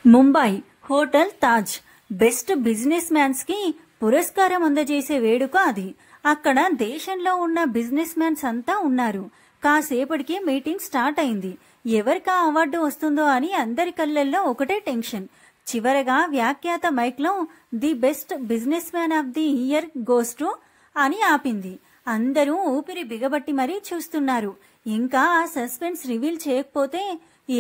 Mumbai hotel Taj best business mans కి పురస్కారం అందజేసే వేడుక అది. అక్కడ దేశంలో ఉన్న బిజినెస్ మ్యాన్స్ అంతా ఉన్నారు. కాసేపటికి మీటింగ్ స్టార్ట్ అయింది. ఎవరికా అవార్డు వస్తుందో అని అందరి కళ్ళల్లో ఒకటే టెన్షన్. చివరగా వ్యాఖ్యాత మైక్ లో the best business man of the year goes to అని ఆపింది. అందరూ ఊపిరి బిగబట్టి మరీ చూస్తున్నారు. ఇంకా ఆ సస్పెన్స్ రివీల్ చేయకపోతే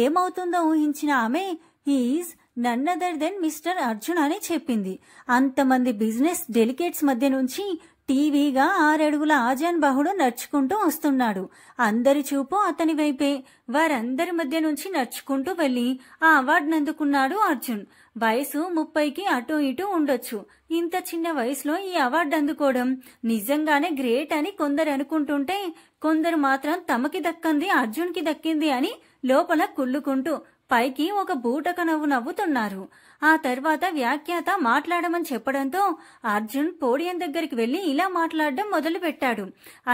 ఏమవుతుందో ఊహించిన ఆమె he is none other than mister Arjun అని చెప్పింది. అంతమంది బిజినెస్ డెలికేట్స్ మధ్య నుంచి టీవీగా 6 అడుగుల ఆజాన్ బాహుడు నడుచుకుంటూ వస్తున్నాడు. అందరి చూపు అతని వైపే. వారందరి మధ్య నుంచి నడుచుకుంటూ వెళ్లి ఆ అవార్డును అందుకున్నాడు అర్జున్. వయసు 30కి అటు ఇటు ఉండొచ్చు. ఇంత చిన్న వయసులో ఈ అవార్డు అందుకోవడం నిజంగానే గ్రేట్ అని కొందరు అనుకుంటుంటే, కొందరు మాత్రం తమకి దక్కంది అర్జున్ కి దక్కింది అని లోపల కుళ్ళుకుంటూ పైకి ఒక బూటక నవ్వు నవ్వుతున్నారు. ఆ తర్వాత వ్యాఖ్యాత మాట్లాడమని చెప్పడంతో అర్జున్ పోడియం దగ్గరికి వెళ్లి ఇలా మాట్లాడడం మొదలు పెట్టాడు.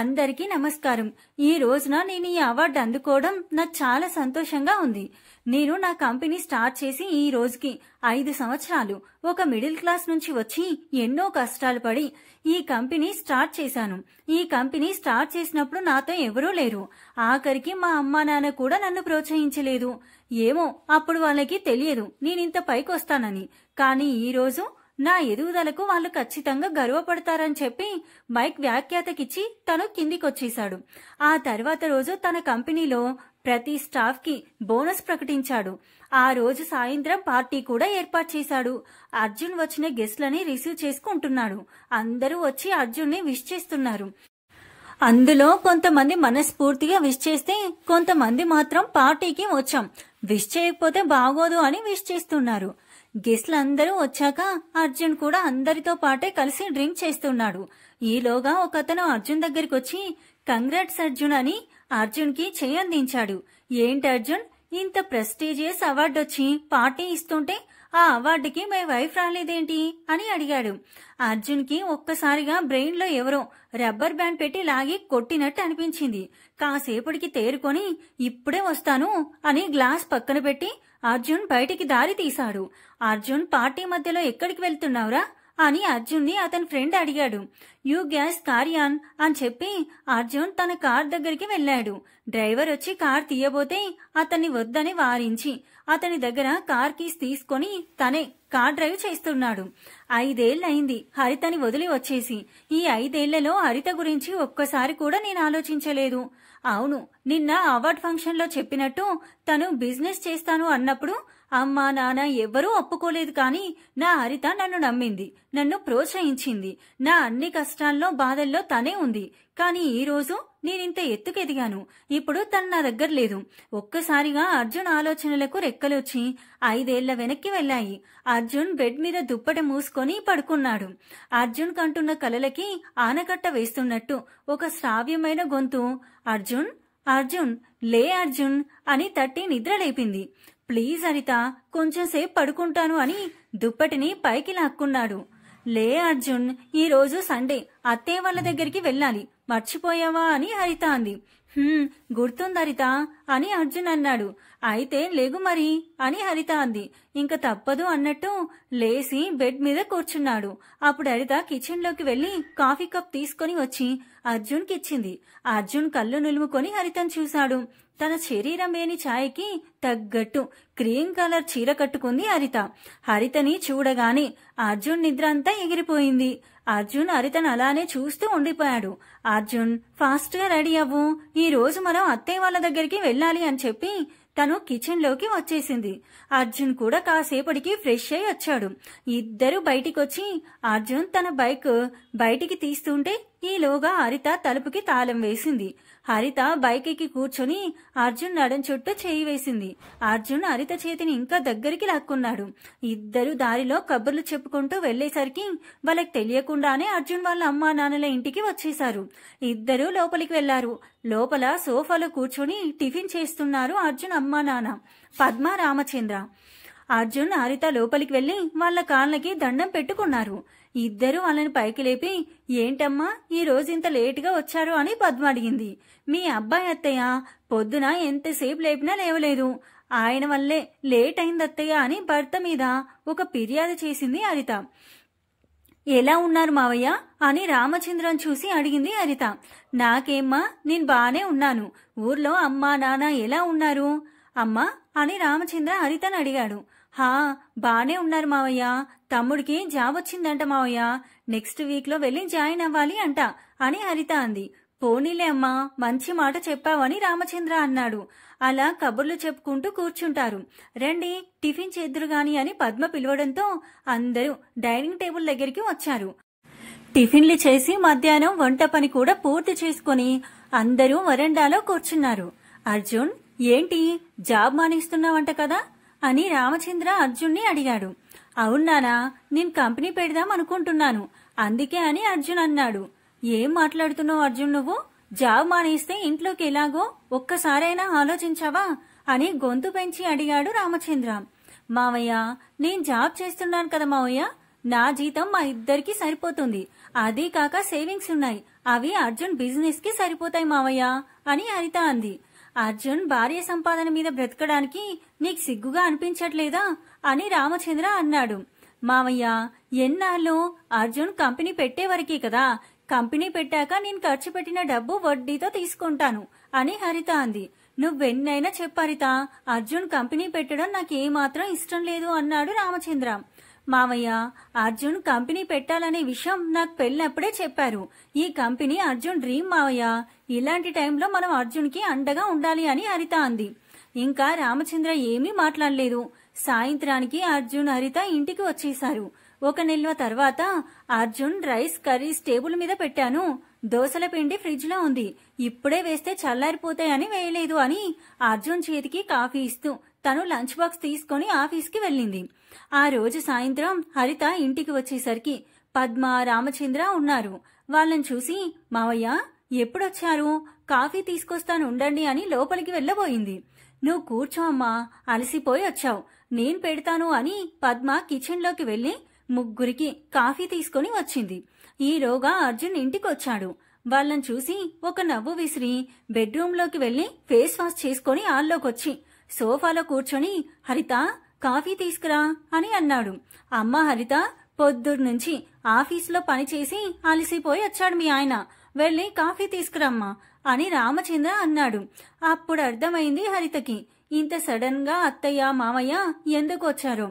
అందరికీ నమస్కారం. ఈ రోజున నేను ఈ అవార్డు అందుకోవడం నాకు చాలా సంతోషంగా ఉంది. నేను నా కంపెనీ స్టార్ట్ చేసి ఈ రోజుకి 5 సంవత్సరాలు. ఒక మిడిల్ క్లాస్ నుంచి వచ్చి ఎన్నో కష్టాలు పడి ఈ కంపెనీ స్టార్ట్ చేశాను. ఈ కంపెనీ స్టార్ట్ చేసినప్పుడు నాతో ఎవరూ లేరు. ఆఖరికి మా అమ్మా నాన్న కూడా నన్ను ప్రోత్సహించలేదు. ఏమో అప్పుడు వాళ్ళకి తెలియదు నేనింత పైకి వస్తానని. కానీ ఈ రోజు నా ఎదుగుదలకు వాళ్ళు ఖచ్చితంగా గర్వపడతారని చెప్పి మైక్ వ్యాఖ్యాతకిచ్చి తను కిందికొచ్చేశాడు. ఆ తర్వాత రోజు తన కంపెనీలో ప్రతి స్టాఫ్ కి బోనస్ ప్రకటించాడు. ఆ రోజు సాయంత్రం పార్టీ కూడా ఏర్పాటు చేశాడు. అర్జున్ వచ్చిన గెస్ట్లని రిసీవ్ చేసుకుంటున్నాడు. అందరూ వచ్చి అర్జున్ ని విష్ చేస్తున్నారు. అందులో కొంతమంది మనస్ఫూర్తిగా విష్ చేస్తే, కొంతమంది మాత్రం పార్టీకి వచ్చాం, విష్ చేయకపోతే బాగోదు అని విష్ చేస్తున్నారు. గెస్ట్లందరూ వచ్చాక అర్జున్ కూడా అందరితో పాటే కలిసి డ్రింక్ చేస్తున్నాడు. ఈలోగా ఒకతను అర్జున్ దగ్గరికి వచ్చి కంగ్రాట్స్ అర్జున్ అని అర్జున్ కి చేయందించాడు. ఏంటి అర్జున్, ఇంత ప్రెస్టీజియస్ అవార్డు వచ్చి పార్టీ ఇస్తుంటే ఆ అవార్డుకి మై వైఫ్ రాలేదేంటి అని అడిగాడు. అర్జున్ కి ఒక్కసారిగా బ్రెయిన్ లో ఎవరో రబ్బర్ బ్యాండ్ పెట్టి లాగి కొట్టినట్టు అనిపించింది. కాసేపటికి తేరుకొని ఇప్పుడే వస్తాను అని గ్లాస్ పక్కన పెట్టి అర్జున్ బయటికి దారి తీశాడు. అర్జున్ పార్టీ మధ్యలో ఎక్కడికి వెళ్తున్నావురా అని అర్జున్ ని అతని ఫ్రెండ్ అడిగాడు. యూ గ్యాస్ కార్యాన్ అని చెప్పి అర్జున్ తన కార్ దగ్గరికి వెళ్లాడు. డ్రైవర్ వచ్చి కార్ తీయబోతే అతన్ని వద్దని వారించి అతని దగ్గర కార్ కీస్ తీసుకొని తనే కార్ డ్రైవ్ చేస్తున్నాడు. 5 ఏళ్లయింది హరితని వదిలి వచ్చేసి. ఈ 5 ఏళ్లలో హరిత గురించి ఒక్కసారి కూడా నేను ఆలోచించలేదు. అవును, నిన్న అవార్డ్ ఫంక్షన్ లో చెప్పినట్టు తను బిజినెస్ చేస్తాను అన్నప్పుడు అమ్మా నాన్న ఎవ్వరూ ఒప్పుకోలేదు. కానీ నా హరిత నన్ను నమ్మింది, నన్ను ప్రోత్సహించింది. నా అన్ని కష్టాల్లో బాధల్లో తనే ఉంది. కానీ ఈ రోజు నేనింత ఎత్తుకెదిగాను. ఇప్పుడు తను నా దగ్గర లేదు. ఒక్కసారిగా అర్జున్ ఆలోచనలకు రెక్కలొచ్చి 5 ఏళ్ల వెనక్కి వెళ్లాయి. అర్జున్ బెడ్ మీద దుప్పటి మూసుకొని పడుకున్నాడు. అర్జున్ కంటున్న కలలకి ఆనకట్ట వేస్తున్నట్టు ఒక శ్రావ్యమైన గొంతు అర్జున్ అర్జున్ లే అర్జున్ అని తట్టి నిద్ర లేపింది. ప్లీజ్ హరిత, కొంచెం సేపు పడుకుంటాను అని దుప్పటిని పైకి లాక్కున్నాడు. లే అర్జున్, ఈ రోజు సండే, అత్తయ్య వాళ్ళ దగ్గరికి వెళ్ళాలి, మర్చిపోయావా అని హరిత అంది. గుర్తుంది హరిత అని అర్జున్ అన్నాడు. అయితే లేగు మరి అని హరిత అంది. ఇంక తప్పదు అన్నట్టు లేసి బెడ్ మీద కూర్చున్నాడు. అప్పుడు హరిత కిచెన్ లోకి వెళ్లి కాఫీ కప్ తీసుకుని వచ్చి అర్జున్ కిచ్చింది. అర్జున్ కళ్ళు నులుముకొని హరితను చూశాడు. తన శరీరం లేని ఛాయకి తగ్గట్టు క్రీమ్ కలర్ చీర కట్టుకుంది హరిత. హరితని చూడగానే అర్జున్ నిద్ర అంతా ఎగిరిపోయింది. అర్జున్ హరితను అలానే చూస్తూ ఉండిపోయాడు. అర్జున్, ఫాస్ట్ గా రెడీ అవ్వు, ఈ రోజు మనం అత్తయ్య వాళ్ళ దగ్గరికి వెళ్ళాలి అని చెప్పి తను కిచెన్ లోకి వచ్చేసింది. అర్జున్ కూడా కాసేపటికి ఫ్రెష్ అయి వచ్చాడు. ఇద్దరు బయటికొచ్చి అర్జున్ తన బైక్ బయటికి తీస్తుంటే ఈలోగా హరిత తలుపుకి తాళం వేసింది. హరిత బైక్ ఎక్కి కూర్చొని అర్జున్ నడుం చుట్టూ చేయి వేసింది. అర్జున్ హరిత చేతిని ఇంకా దగ్గరికి లాక్కున్నాడు. ఇద్దరు దారిలో కబుర్లు చెప్పుకుంటూ వెళ్లేసరికి వాళ్ళకి తెలియకుండానే అర్జున్ వాళ్ళ అమ్మా నాన్నల ఇంటికి వచ్చేశారు. ఇద్దరు లోపలికి వెళ్లారు. లోపల సోఫాలో కూర్చొని టిఫిన్ చేస్తున్నారు అర్జున్ అమ్మా నాన్న, పద్మ, రామచంద్ర. అర్జున్ హరిత లోపలికి వెళ్లి వాళ్ళ కాళ్ళకి దండం పెట్టుకున్నారు. ఇద్దరు వాళ్ళని పైకి లేపి ఏంటమ్మా ఈ రోజు ఇంత లేటుగా వచ్చారు అని పద్మ అడిగింది. మీ అబ్బాయి అత్తయ్య పొద్దున ఎంతసేపు లేపినా లేవలేదు. ఆయన వల్లే లేట్ అయింది అత్తయ్య అని భర్త మీద ఒక ఫిర్యాదు చేసింది హరిత. ఎలా ఉన్నారు మావయ్య అని రామచంద్రం చూసి అడిగింది హరిత. నాకేమ్మా, నేను బానే ఉన్నాను. ఊర్లో అమ్మా నాన్న ఎలా ఉన్నారు అమ్మా అని రామచంద్ర హరితను అడిగాడు. హా, బానే ఉన్నారు మావయ్య. తమ్ముడికి జాబ్ వచ్చిందంట మావయ్య. నెక్స్ట్ వీక్ లో వెళ్లి జాయిన్ అవ్వాలి అంట అని హరిత అంది. పోనీలే అమ్మా, మంచి మాట చెప్పావని రామచంద్ర అన్నాడు. అలా కబుర్లు చెప్పుకుంటూ కూర్చుంటారు. రండి టిఫిన్ చేద్దురు గాని అని పద్మ పిలవడంతో అందరూ డైనింగ్ టేబుల్ దగ్గరికి వచ్చారు. టిఫిన్లు చేసి మధ్యాహ్నం వంట పని కూడా పూర్తి చేసుకుని అందరూ వరండాలో కూర్చున్నారు. అర్జున్, ఏంటి జాబ్ మానేస్తున్నావంట కదా అని రామచంద్ర అర్జున్ని అడిగాడు. అవునానా, నేను కంపెనీ పెడదాం అనుకుంటున్నాను, అందుకే అని అర్జున్ అన్నాడు. ఏం మాట్లాడుతున్నావు అర్జున్, నువ్వు జాబ్ మానేస్తే ఇంట్లోకి ఎలాగో ఒక్కసారైనా ఆలోచించావా అని గొంతు పెంచి అడిగాడు రామచంద్ర. మావయ్య, నేను జాబ్ చేస్తున్నాను కదా మావయ్య, నా జీతం మా ఇద్దరికి సరిపోతుంది. అదీ కాక సేవింగ్స్ ఉన్నాయి, అవి అర్జున్ బిజినెస్ కి సరిపోతాయి మావయ్య అని హరిత అంది. అర్జున్ భార్య సంపాదన మీద బ్రతకడానికి నీకు సిగ్గుగా అనిపించట్లేదా అని రామచంద్ర అన్నాడు. మావయ్య, ఎన్నాళ్ళు అర్జున్ కంపెనీ పెట్టేవరకే కదా, కంపెనీ పెట్టాక నేను ఖర్చు పెట్టిన డబ్బు వడ్డీతో తీసుకుంటాను అని హరిత అంది. నువ్వెన్నైనా చెప్పు హరిత, అర్జున్ కంపెనీ పెట్టడం నాకేమాత్రం ఇష్టం లేదు అన్నాడు రామచంద్ర. మావయ్య, అర్జున్ కంపెనీ పెట్టాలనే విషయం నాకు పెళ్ళినప్పుడే చెప్పారు. ఈ కంపెనీ అర్జున్ డ్రీమ్ మావయ్య. ఇలాంటి టైంలో మనం అర్జున్ కి అండగా ఉండాలి అని హరిత అంది. ఇంకా రామచంద్ర ఏమీ మాట్లాడలేదు. సాయంత్రానికి అర్జున్ హరిత ఇంటికి వచ్చేశారు. ఒక నెల తర్వాత అర్జున్ రైస్ కర్రీస్ టేబుల్ మీద పెట్టాను, దోసల పిండి ఫ్రిడ్జ్ లో ఉంది, ఇప్పుడే వేస్తే చల్లారిపోతాయని వేయలేదు అని అర్జున్ చేతికి కాఫీ ఇస్తూ తను లంచ్ బాక్స్ తీసుకుని ఆఫీస్కి వెళ్ళింది. ఆ రోజు సాయంత్రం హరిత ఇంటికి వచ్చేసరికి పద్మ, రామచంద్ర ఉన్నారు. వాళ్ళని చూసి మావయ్య ఎప్పుడొచ్చారు, కాఫీ తీసుకొస్తాను ఉండండి అని లోపలికి వెళ్ళబోయింది. నువ్వు కూర్చో అమ్మా, అలసిపోయి వచ్చావు, నేను పెడతాను అని పద్మ కిచెన్ లోకి వెళ్లి ముగ్గురికి కాఫీ తీసుకుని వచ్చింది. ఈలోగా అర్జున్ ఇంటికి వచ్చాడు. వాళ్ళని చూసి ఒక నవ్వు విసిరి బెడ్రూమ్ లోకి వెళ్లి ఫేస్ వాష్ చేసుకుని హాల్లోకొచ్చి సోఫాలో కూర్చొని హరిత కాఫీ తీసుకురా అని అన్నాడు. అమ్మా హరిత, పొద్దున్నుంచి ఆఫీసులో పనిచేసి అలసిపోయి వచ్చాడు మీ ఆయన, వెళ్లి కాఫీ తీసుకురమ్మా అని రామచంద్ర అన్నాడు. అప్పుడు అర్థమైంది హరితకి, ఇంత సడన్ గా అత్తయ్య మామయ్య ఎందుకు వచ్చారో.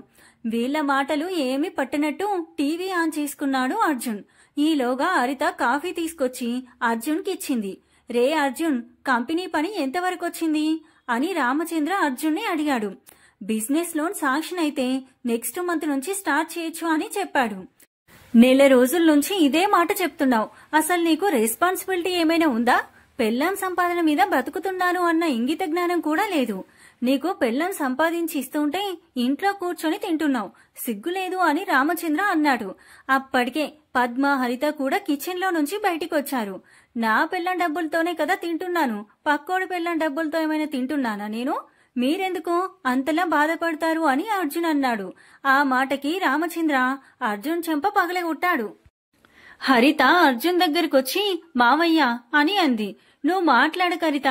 వీళ్ల మాటలు ఏమీ పట్టనట్టు టీవీ ఆన్ చేసుకున్నాడు అర్జున్. ఈలోగా హరిత కాఫీ తీసుకొచ్చి అర్జున్ కి ఇచ్చింది. రే అర్జున్, కంపెనీ పని ఎంతవరకు వచ్చింది అని రామచంద్ర అర్జున్ ని అడిగాడు. బిజినెస్ లోన్ శాంక్షన్ అయితే నెక్స్ట్ మంత్ నుంచి స్టార్ట్ చేయొచ్చు అని చెప్పాడు. నెల రోజుల నుంచి ఇదే మాట చెప్తున్నావు, అసలు నీకు రెస్పాన్సిబిలిటీ ఏమైనా ఉందా? పెళ్ళాం సంపాదన మీద బతుకుతున్నాను అన్న ఇంగిత జ్ఞానం కూడా లేదు. నీకు పెళ్ళం సంపాదించి ఇస్తుంటే ఇంట్లో కూర్చొని తింటున్నావు, సిగ్గులేదు అని రామచంద్ర అన్నాడు. అప్పటికే పద్మ, హరిత కూడా కిచెన్ లో నుంచి బయటికి వచ్చారు. నా పెళ్ళం డబ్బులతోనే కదా తింటున్నాను, పక్కోడి పెళ్ళం డబ్బులతో ఏమైనా తింటున్నానా నేను? మీరెందుకు అంతలా బాధపడతారు అని అర్జున్ అన్నాడు. ఆ మాటకి రామచంద్ర అర్జున్ చెంప పగలగొట్టాడు. హరిత అర్జున్ దగ్గరకొచ్చి మావయ్య అని అంది. నువ్వు మాట్లాడక హరిత,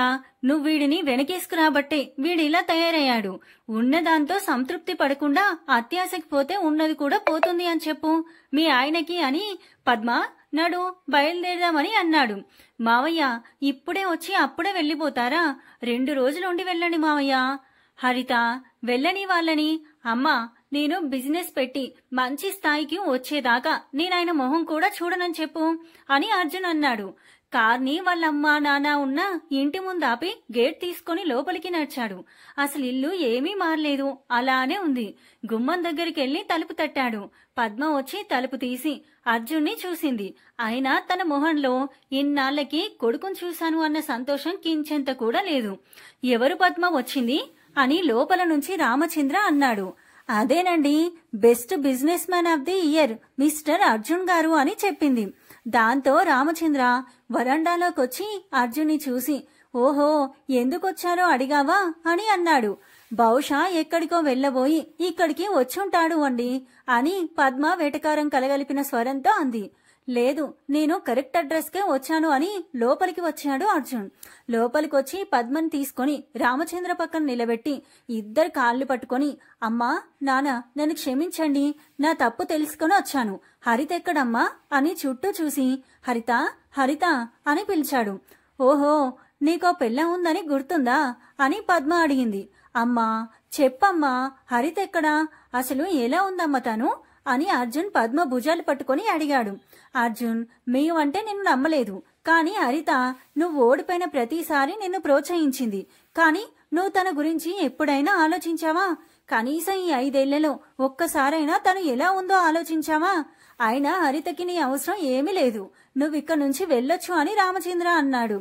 నువ్వు వీడిని వెనకేసుకురాబట్టే వీడిలా తయారయ్యాడు. ఉన్నదాంతో సంతృప్తి పడకుండా అత్యాశకి పోతే ఉన్నది కూడా పోతుంది అని చెప్పు మీ ఆయనకి అని పద్మ నడు బయలుదేరదామని అన్నాడు. మావయ్య, ఇప్పుడే వచ్చి అప్పుడే వెళ్లిపోతారా? 2 రోజులు ఉండి వెళ్ళండి మావయ్య. హరిత, వెళ్ళని వాళ్ళని. అమ్మా, నేను బిజినెస్ పెట్టి మంచి స్థాయికి వచ్చేదాకా నేనాయన మొహం కూడా చూడనని చెప్పు అని అర్జున్ అన్నాడు. కార్ని వాళ్ళమ్మా నాన్న ఉన్న ఇంటి ముందు ఆపి గేట్ తీసుకుని లోపలికి నడిచాడు. అసలు ఇల్లు ఏమీ మారలేదు, అలానే ఉంది. గుమ్మం దగ్గరికి వెళ్లి తలుపు తట్టాడు. పద్మ వచ్చి తలుపు తీసి అర్జున్ని చూసింది. అయినా తన మొహంలో ఇన్నాళ్లకి కొడుకుని చూశాను అన్న సంతోషం కించెంత కూడా లేదు. ఎవరు పద్మ వచ్చింది అని లోపల నుంచి రామచంద్ర అన్నాడు. అదేనండి, best business man of the year mister Arjun గారు అని చెప్పింది. దాంతో రామచంద్ర వరండాలోకొచ్చి అర్జున్ని చూసి ఓహో ఎందుకొచ్చారో అడిగావా అని అన్నాడు. బహుశా ఎక్కడికో వెళ్లబోయి ఇక్కడికి వచ్చుంటాడు అండి అని పద్మ వెటకారం కలగలిపిన స్వరంతో అంది. లేదు, నేను కరెక్ట్ అడ్రస్కే వచ్చాను అని లోపలికి వచ్చాడు అర్జున్. లోపలికి వచ్చి పద్మని తీసుకొని రామచంద్ర పక్కన నిలబెట్టి ఇద్దరు కాళ్ళు పట్టుకొని, అమ్మా నాన్న నన్ను క్షమించండి, నా తప్పు తెలుసుకొని వచ్చాను. హరిత ఎక్కడమ్మా అని చుట్టూ చూసి హరిత హరిత అని పిలిచాడు. ఓహో, నీకో పెళ్ళం ఉందని గుర్తుందా అని పద్మ అడిగింది. అమ్మా చెప్పమ్మా, హరిత ఎక్కడా, అసలు ఎలా ఉందమ్మా తను అని అర్జున్ పద్మ భుజాలు పట్టుకొని అడిగాడు. అర్జున్, మేమంటే నిన్ను నమ్మలేదు, కానీ హరిత నువ్వు ఓడిపోయిన ప్రతిసారి నిన్ను ప్రోత్సహించింది. కానీ నువ్వు తన గురించి ఎప్పుడైనా ఆలోచించావా? కనీసం ఈ 5 ఏళ్లలో ఒక్కసారైనా తను ఎలా ఉందో ఆలోచించావా? అయినా హరితకి నీ అవసరం ఏమీ లేదు, నువ్విక్కడి నుంచి వెళ్ళొచ్చు అని రామచంద్ర అన్నాడు.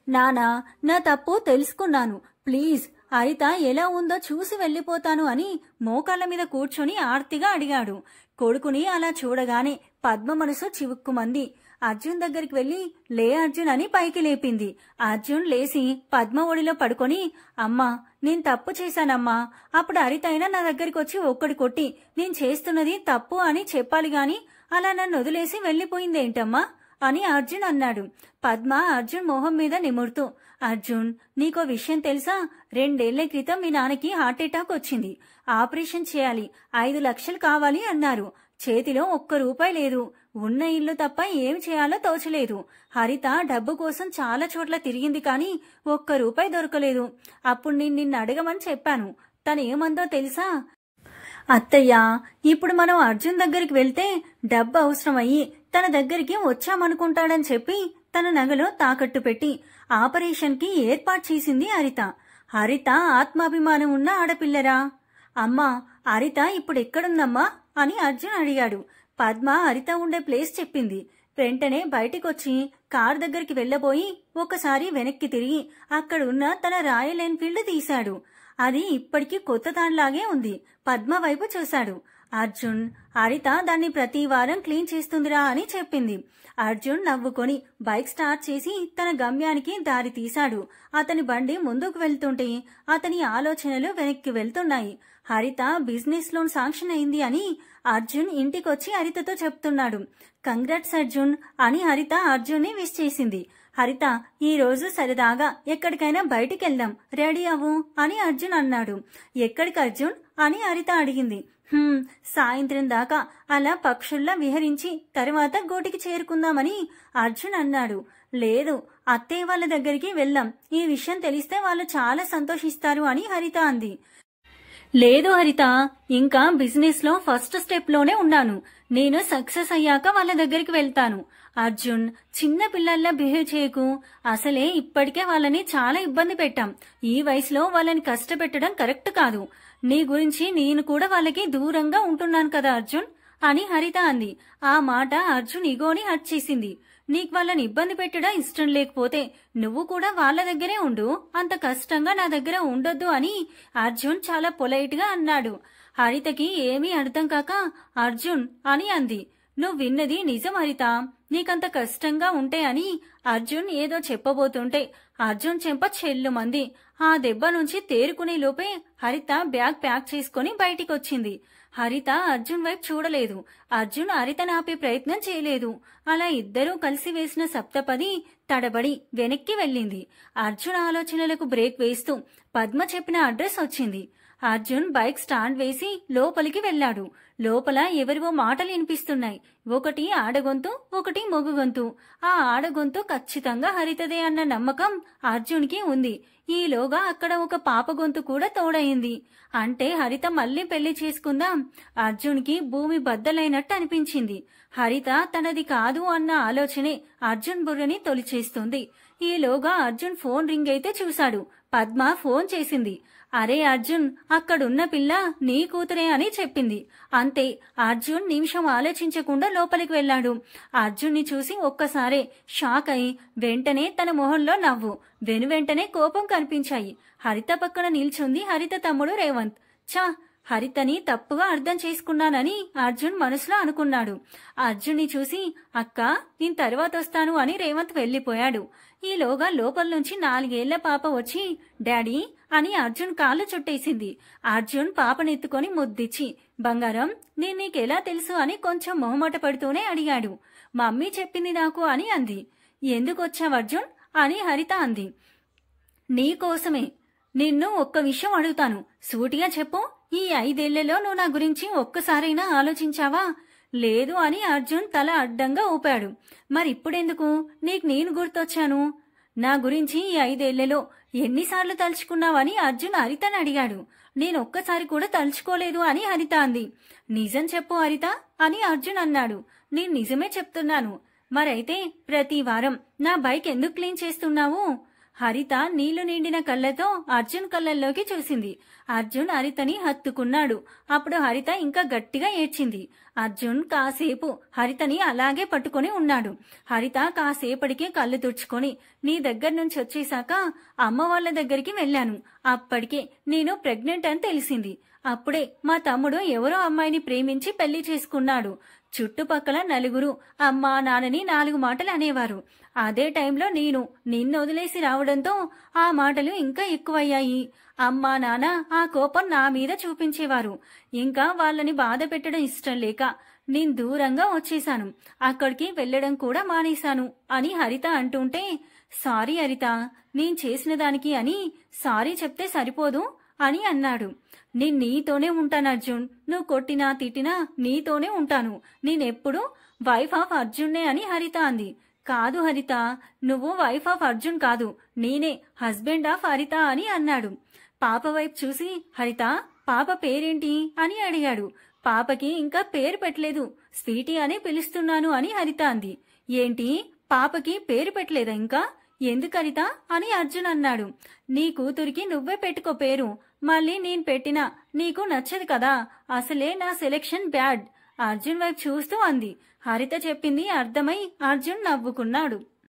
నానా, నా తప్పు తెలుసుకున్నాను, ప్లీజ్ హరిత ఎలా ఉందో చూసి వెళ్ళిపోతాను అని మోకాళ్ళ మీద కూర్చొని ఆర్తిగా అడిగాడు. కొడుకుని అలా చూడగానే పద్మ మనసు చివుక్కుమంది. అర్జున్ దగ్గరికి వెళ్లి లే అర్జున్ అని పైకి లేపింది. అర్జున్ లేసి పద్మ ఒడిలో పడుకొని, అమ్మా నేను తప్పు చేశానమ్మా, అప్పుడు హరిత అయినా నా దగ్గరికి వచ్చి ఒక్కడి కొట్టి నేను చేస్తున్నది తప్పు అని చెప్పాలి గాని అలా నన్ను వదిలేసి వెళ్లిపోయిందేంటమ్మా అని అర్జున్ అన్నాడు. పద్మ అర్జున్ మొహం మీద నిమురుతూ, అర్జున్ నీకో విషయం తెలుసా, 2 ఏళ్ల క్రితం మీ నాన్నకి హార్ట్అటాక్ వచ్చింది, ఆపరేషన్ చేయాలి, 5 లక్షలు కావాలి అన్నారు. చేతిలో ₹1 లేదు, ఉన్న ఇల్లు తప్ప ఏం చేయాలో తోచలేదు. హరిత డబ్బు కోసం చాలా చోట్ల తిరిగింది, కానీ ₹1 దొరకలేదు. అప్పుడు నేను నిన్ను అడగమని చెప్పాను. తనేమందో తెలుసా, అత్తయ్య ఇప్పుడు మనం అర్జున్ దగ్గరికి వెళ్తే డబ్బు అవసరమయ్యి తన దగ్గరికి వచ్చామనుకుంటాడని చెప్పి తన నగలో తాకట్టు పెట్టి ఆపరేషన్కి ఏర్పాటు చేసింది హరిత. హరిత ఆత్మాభిమానం ఉన్న ఆడపిల్లరా? అమ్మా హరిత ఇప్పుడు ఎక్కడుందమ్మా అని అర్జున్ అడిగాడు. పద్మ హరిత ఉండే ప్లేస్ చెప్పింది. వెంటనే బయటికొచ్చి కార్ దగ్గరికి వెళ్లబోయి ఒకసారి వెనక్కి తిరిగి అక్కడున్న తన రాయల్ ఎన్ఫీల్డ్ తీశాడు. అది ఇప్పటికీ కొత్త దానిలాగే ఉంది. పద్మ వైపు చూశాడు. అర్జున్, హరిత దాన్ని ప్రతి వారం క్లీన్ చేస్తుందిరా అని చెప్పింది. అర్జున్ నవ్వుకొని బైక్ స్టార్ట్ చేసి తన గమ్యానికి దారి తీశాడు. అతని బండి ముందుకు వెళ్తుంటే అతని ఆలోచనలు వెనక్కి వెళ్తున్నాయి. హరిత బిజినెస్ లోన్ శాంక్షన్ అయింది అని అర్జున్ ఇంటికొచ్చి హరితతో చెప్తున్నాడు. కంగ్రాట్స్ అర్జున్ అని హరిత అర్జున్ ని విష్ చేసింది. హరిత, ఈ రోజు సరదాగా ఎక్కడికైనా బయటికెళ్దాం, రెడీ అవ్వు అని అర్జున్ అన్నాడు. ఎక్కడికి అర్జున్ అని హరిత అడిగింది. సాయంత్రం దాకా అలా పక్షుల్లా విహరించి తర్వాత గోటికి చేరుకుందామని అర్జున్ అన్నాడు. లేదు, అత్తయ్య వాళ్ళ దగ్గరికి వెళ్దాం, ఈ విషయం తెలిస్తే వాళ్ళు చాలా సంతోషిస్తారు అని హరిత అంది. లేదు హరిత, ఇంకా బిజినెస్ లో ఫస్ట్ స్టెప్ లోనే ఉన్నాను, నేను సక్సెస్ అయ్యాక వాళ్ళ దగ్గరికి వెళ్తాను. అర్జున్, చిన్న పిల్లల్లా బిహేవ్ చేయకు, అసలే ఇప్పటికే వాళ్ళని చాలా ఇబ్బంది పెట్టాం, ఈ వయసులో వాళ్ళని కష్టపెట్టడం కరెక్ట్ కాదు. నీ గురించి నేను కూడా వాళ్ళకి దూరంగా ఉంటున్నాను కదా అర్జున్ అని హరిత అంది. ఆ మాట అర్జున్ ఇగోని హర్ట్ చేసింది. నీకు వాళ్ళని ఇబ్బంది పెట్టడం ఇష్టం లేకపోతే నువ్వు కూడా వాళ్ళ దగ్గరే ఉండు, అంత కష్టంగా నా దగ్గర ఉండొద్దు అని అర్జున్ చాలా పొలైట్ గా అన్నాడు. హరితకి ఏమీ అర్థం కాక అర్జున్ అని అంది. నువ్వు విన్నది నిజం హరిత, నీకంత కష్టంగా ఉంటే అని అర్జున్ ఏదో చెప్పబోతుంటే అర్జున్ చెంప చెల్లుమంది. ఆ దెబ్బ నుంచి తేరుకునే లోపే హరిత బ్యాగ్ ప్యాక్ చేసుకుని బయటికొచ్చింది. హరిత అర్జున్ వైపు చూడలేదు. అర్జున్ హరితను ఆపే ప్రయత్నం చేయలేదు. అలా ఇద్దరూ కలిసి వేసిన సప్తపది తడబడి వెనక్కి వెళ్ళింది. అర్జున్ ఆలోచనలకు బ్రేక్ వేస్తూ పద్మ చెప్పిన అడ్రస్ వచ్చింది. అర్జున్ బైక్ స్టాండ్ వేసి లోపలికి వెళ్లాడు. లోపల ఎవరివో మాటలు వినిపిస్తున్నాయి. ఒకటి ఆడగొంతు, ఒకటి మొగగొంతు. ఆ ఆడగొంతు ఖచ్చితంగా హరితదే అన్న నమ్మకం అర్జున్ కి ఉంది. ఈలోగా అక్కడ ఒక పాప గొంతు కూడా తోడయింది. అంటే హరిత మళ్లీ పెళ్లి చేసుకుందాం. అర్జున్ కి భూమి బద్దలైనట్టు అనిపించింది. హరిత తనది కాదు అన్న ఆలోచనే అర్జున్ బుర్రని తొలిచేస్తుంది. ఈలోగా అర్జున్ ఫోన్ రింగ్ అయితే చూశాడు. పద్మ ఫోన్ చేసింది. అరే అర్జున్, అక్కడున్న పిల్ల నీ కూతురే అని చెప్పింది. అంతే, అర్జున్ నిమిషం ఆలోచించకుండా లోపలికి వెళ్లాడు. అర్జున్ ని చూసి ఒక్కసారే షాక్ అయి వెంటనే తన మొహంలో నవ్వు, వెనువెంటనే కోపం కనిపించాయి. హరిత పక్కన నిల్చుంది హరిత తమ్ముడు రేవంత్. ఛా, హరితని తప్పుగా అర్థం చేసుకున్నానని అర్జున్ మనసులో అనుకున్నాడు. అర్జున్ని చూసి అక్క నేను తర్వాత వస్తాను అని రేవంత్ వెళ్లిపోయాడు. ఈలోగా లోపల నుంచి 4 ఏళ్ల పాప వచ్చి డాడీ అని అర్జున్ కాళ్ళు చుట్టేసింది. అర్జున్ పాపనెత్తుకొని ముద్దిచ్చి బంగారం నేను నీకెలా తెలుసు అని కొంచెం మొహమాట పడుతూనే అడిగాడు. మమ్మీ చెప్పింది నాకు అని అంది. ఎందుకొచ్చావు అర్జున్ అని హరిత అంది. నీకోసమే. నిన్ను ఒక్క విషయం అడుగుతాను, సూటిగా చెప్పు. ఈ 5 ఏళ్లలో నువ్వు నా గురించి ఒక్కసారైనా ఆలోచించావా? లేదు అని అర్జున్ తల అడ్డంగా ఊపాడు. మరిప్పుడెందుకు నీకు నేను గుర్తొచ్చాను? నా గురించి ఈ 5 ఏళ్లలో ఎన్నిసార్లు తలుచుకున్నావని అర్జున్ హరితని అడిగాడు. నేనొక్కసారి కూడా తలుచుకోలేదు అని హరిత అంది. నిజం చెప్పు హరిత అని అర్జున్ అన్నాడు. నేను నిజమే చెప్తున్నాను. మరైతే ప్రతి వారం నా బైక్ ఎందుకు క్లీన్ చేస్తున్నావు? హరిత నీళ్లు నిండిన కళ్ళతో అర్జున్ కళ్ళల్లోకి చూసింది. అర్జున్ హరితని హత్తుకున్నాడు. అప్పుడు హరిత ఇంకా గట్టిగా ఏడ్చింది. అర్జున్ కాసేపు హరితని అలాగే పట్టుకుని ఉన్నాడు. హరిత కాసేపటికే కళ్ళు తుడుచుకొని నీ దగ్గర నుంచి వచ్చేశాక అమ్మ వాళ్ళ దగ్గరికి వెళ్ళాను. అప్పటికే నేను ప్రెగ్నెంట్ అని తెలిసింది. అప్పుడే మా తమ్ముడు ఎవరో అమ్మాయిని ప్రేమించి పెళ్లి చేసుకున్నాడు. చుట్టుపక్కల నలుగురు అమ్మా నాన్నని 4 మాటలు అనేవారు. అదే టైంలో నేను నిన్ను వదిలేసి రావడంతో ఆ మాటలు ఇంకా ఎక్కువయ్యాయి. అమ్మా నాన్న ఆ కోపం నా మీద చూపించేవారు. ఇంకా వాళ్ళని బాధ పెట్టడం ఇష్టం లేక నేను దూరంగా వచ్చేశాను. అక్కడికి వెళ్లడం కూడా మానేశాను అని హరిత అంటుంటే సారీ హరిత, నేను చేసిన దానికి అని సారీ చెప్తే సరిపోదు అని అన్నాడు. నేను నీతోనే ఉంటాను అర్జున్. నువ్వు కొట్టినా తిట్టినా నీతోనే ఉంటాను. నేనెప్పుడు వైఫ్ ఆఫ్ అర్జున్నే అని హరిత అంది. కాదు హరిత, నువ్వు వైఫ్ ఆఫ్ అర్జున్ కాదు, నేనే హస్బెండ్ ఆఫ్ హరిత అని అన్నాడు. పాప వైపు చూసి హరిత పాప పేరేంటి అని అడిగాడు. పాపకి ఇంకా పేరు పెట్టలేదు, స్వీటీ అని పిలుస్తున్నాను అని హరిత అంది. ఏంటి పాపకి పేరు పెట్టలేదా ఇంకా? ఎందుకు హరిత అని అర్జున్ అన్నాడు. నీ కూతురికి నువ్వే పెట్టుకో పేరు. మళ్ళీ నేను పెట్టినా నీకు నచ్చదు కదా, అసలే నా సెలెక్షన్ బ్యాడ్ అర్జున్ వైపు చూస్తూ అంది. హరిత చెప్పింది అర్థమై అర్జున్ నవ్వుకున్నాడు.